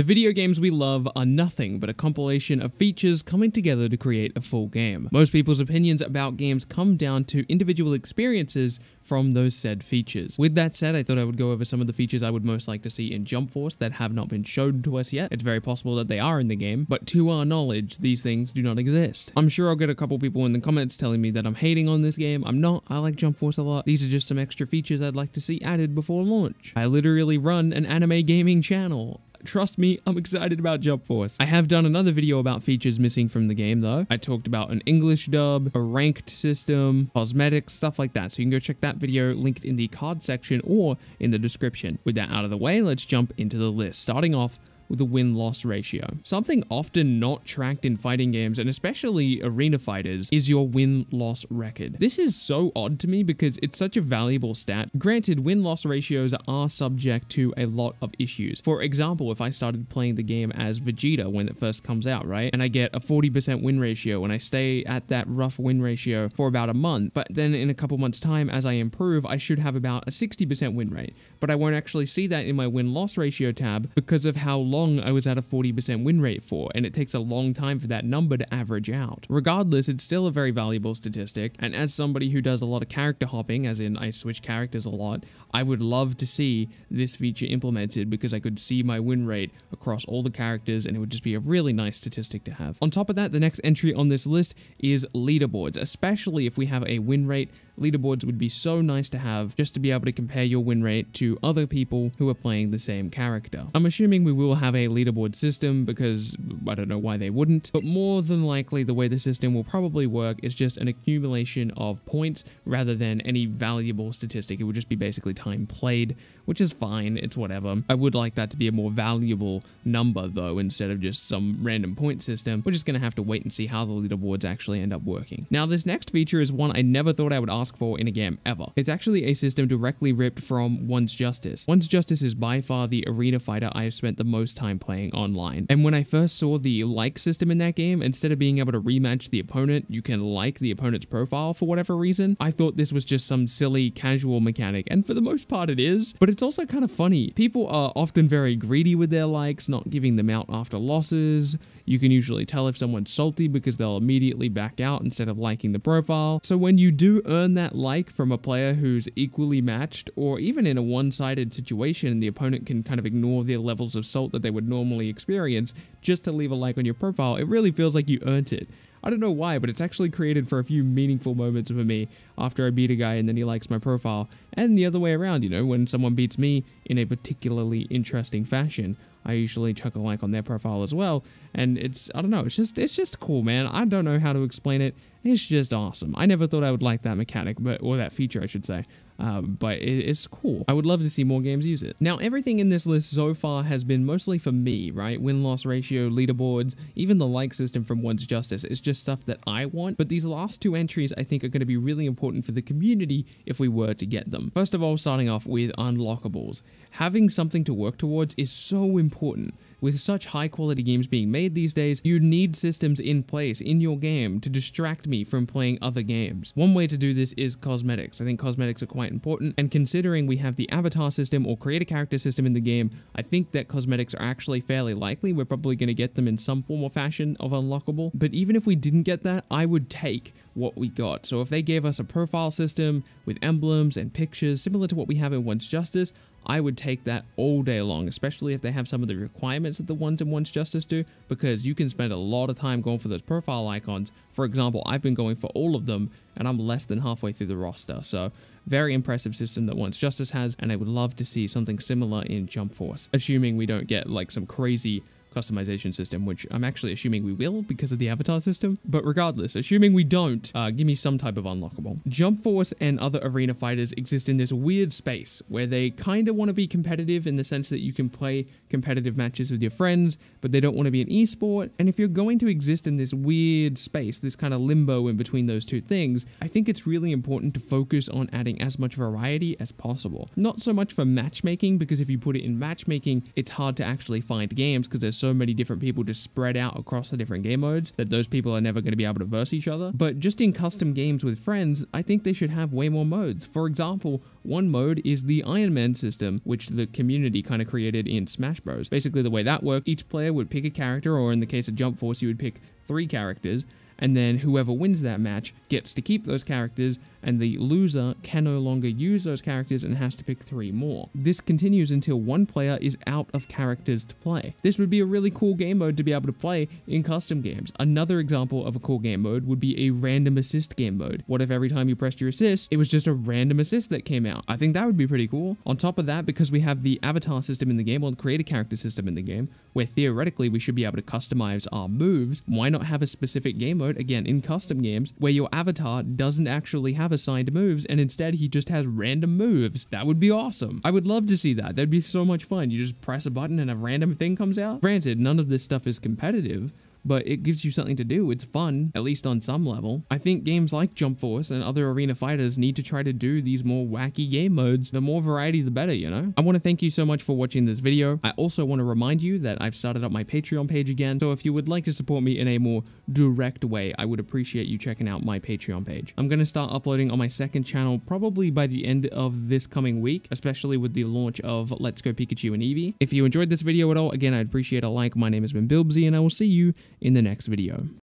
The video games we love are nothing but a compilation of features coming together to create a full game. Most people's opinions about games come down to individual experiences from those said features. With that said, I thought I would go over some of the features I would most like to see in Jump Force that have not been shown to us yet. It's very possible that they are in the game, but to our knowledge, these things do not exist. I'm sure I'll get a couple people in the comments telling me that I'm hating on this game. I'm not. I like Jump Force a lot. These are just some extra features I'd like to see added before launch. I literally run an anime gaming channel. Trust me, I'm excited about Jump Force. I have done another video about features missing from the game though. I talked about an English dub, a ranked system, cosmetics, stuff like that. So you can go check that video linked in the card section or in the description. With that out of the way, let's jump into the list. Starting off with a win-loss ratio. Something often not tracked in fighting games, and especially arena fighters, is your win-loss record. This is so odd to me because it's such a valuable stat. Granted, win-loss ratios are subject to a lot of issues. For example, if I started playing the game as Vegeta when it first comes out, right? And I get a 40% win ratio, and I stay at that rough win ratio for about a month, but then in a couple months' time, as I improve, I should have about a 60% win rate. But I won't actually see that in my win-loss ratio tab because of how long I was at a 40% win rate for, and it takes a long time for that number to average out. Regardless, it's still a very valuable statistic, and as somebody who does a lot of character hopping, as in I switch characters a lot, I would love to see this feature implemented because I could see my win rate across all the characters, and it would just be a really nice statistic to have. On top of that, the next entry on this list is leaderboards, especially if we have a win rate. Leaderboards would be so nice to have just to be able to compare your win rate to other people who are playing the same character. I'm assuming we will have a leaderboard system because I don't know why they wouldn't, but more than likely the way the system will probably work is just an accumulation of points rather than any valuable statistic. It would just be basically time played, which is fine. It's whatever. I would like that to be a more valuable number though, instead of just some random point system. We're just going to have to wait and see how the leaderboards actually end up working. Now, this next feature is one I never thought I would ask for in a game ever. It's actually a system directly ripped from One's Justice. One's Justice is by far the arena fighter I have spent the most time playing online. And when I first saw the like system in that game, instead of being able to rematch the opponent, you can like the opponent's profile for whatever reason. I thought this was just some silly casual mechanic, and for the most part it is, but it's also kind of funny. People are often very greedy with their likes, not giving them out after losses. You can usually tell if someone's salty because they'll immediately back out instead of liking the profile. So when you do earn that like from a player who's equally matched, or even in a one-sided situation, the opponent can kind of ignore their levels of salt that they would normally experience just to leave a like on your profile, it really feels like you earned it. I don't know why, but it's actually created for a few meaningful moments for me after I beat a guy and then he likes my profile. And the other way around, you know, when someone beats me in a particularly interesting fashion, I usually chuck a like on their profile as well. And it's, I don't know, it's just cool, man. I don't know how to explain it. It's just awesome. I never thought I would like that mechanic, or that feature, I should say. But it's cool. I would love to see more games use it. Now, everything in this list so far has been mostly for me, right? Win-loss ratio, leaderboards, even the like system from One's Justice. It's just stuff that I want. But these last two entries, I think, are going to be really important for the community if we were to get them. First of all, starting off with unlockables. Having something to work towards is so important. With such high quality games being made these days, you need systems in place in your game to distract me from playing other games. One way to do this is cosmetics. I think cosmetics are quite important, and considering we have the avatar system or create a character system in the game, I think that cosmetics are actually fairly likely. We're probably going to get them in some form or fashion of unlockable, but even if we didn't get that, I would take what we got. So if they gave us a profile system with emblems and pictures similar to what we have in One's Justice, I would take that all day long, especially if they have some of the requirements that the ones in One's Justice do, because you can spend a lot of time going for those profile icons. For example, I've been going for all of them, and I'm less than halfway through the roster, so very impressive system that One's Justice has, and I would love to see something similar in Jump Force, assuming we don't get like some crazy customization system, which I'm actually assuming we will because of the avatar system. But regardless, assuming we don't, give me some type of unlockable. Jump Force and other arena fighters exist in this weird space where they kind of want to be competitive in the sense that you can play competitive matches with your friends, but they don't want to be an esport. And if you're going to exist in this weird space, this kind of limbo in between those two things, I think it's really important to focus on adding as much variety as possible. Not so much for matchmaking, because if you put it in matchmaking, it's hard to actually find games because there's so many different people just spread out across the different game modes that those people are never going to be able to verse each other. But just in custom games with friends, I think they should have way more modes. For example, one mode is the Iron Man system, which the community kind of created in Smash Bros. Basically, the way that worked, each player would pick a character, or in the case of Jump Force, you would pick 3 characters, and then whoever wins that match gets to keep those characters, and the loser can no longer use those characters and has to pick 3 more. This continues until one player is out of characters to play. This would be a really cool game mode to be able to play in custom games. Another example of a cool game mode would be a random assist game mode. What if every time you pressed your assist, it was just a random assist that came out? I think that would be pretty cool. On top of that, because we have the avatar system in the game, or the create a character system in the game, where theoretically we should be able to customize our moves, why not have a specific game mode, again, in custom games, where your avatar doesn't actually have assigned moves, and instead he just has random moves? That would be awesome. I would love to see that. That'd be so much fun. You just press a button and a random thing comes out. Granted, none of this stuff is competitive, but it gives you something to do. It's fun, at least on some level. I think games like Jump Force and other arena fighters need to try to do these more wacky game modes. The more variety, the better, you know? I want to thank you so much for watching this video. I also want to remind you that I've started up my Patreon page again, so if you would like to support me in a more direct way, I would appreciate you checking out my Patreon page. I'm going to start uploading on my second channel probably by the end of this coming week, especially with the launch of Let's Go Pikachu and Eevee. If you enjoyed this video at all, again, I'd appreciate a like. My name has been Bilbzy, and I will see you in the next video.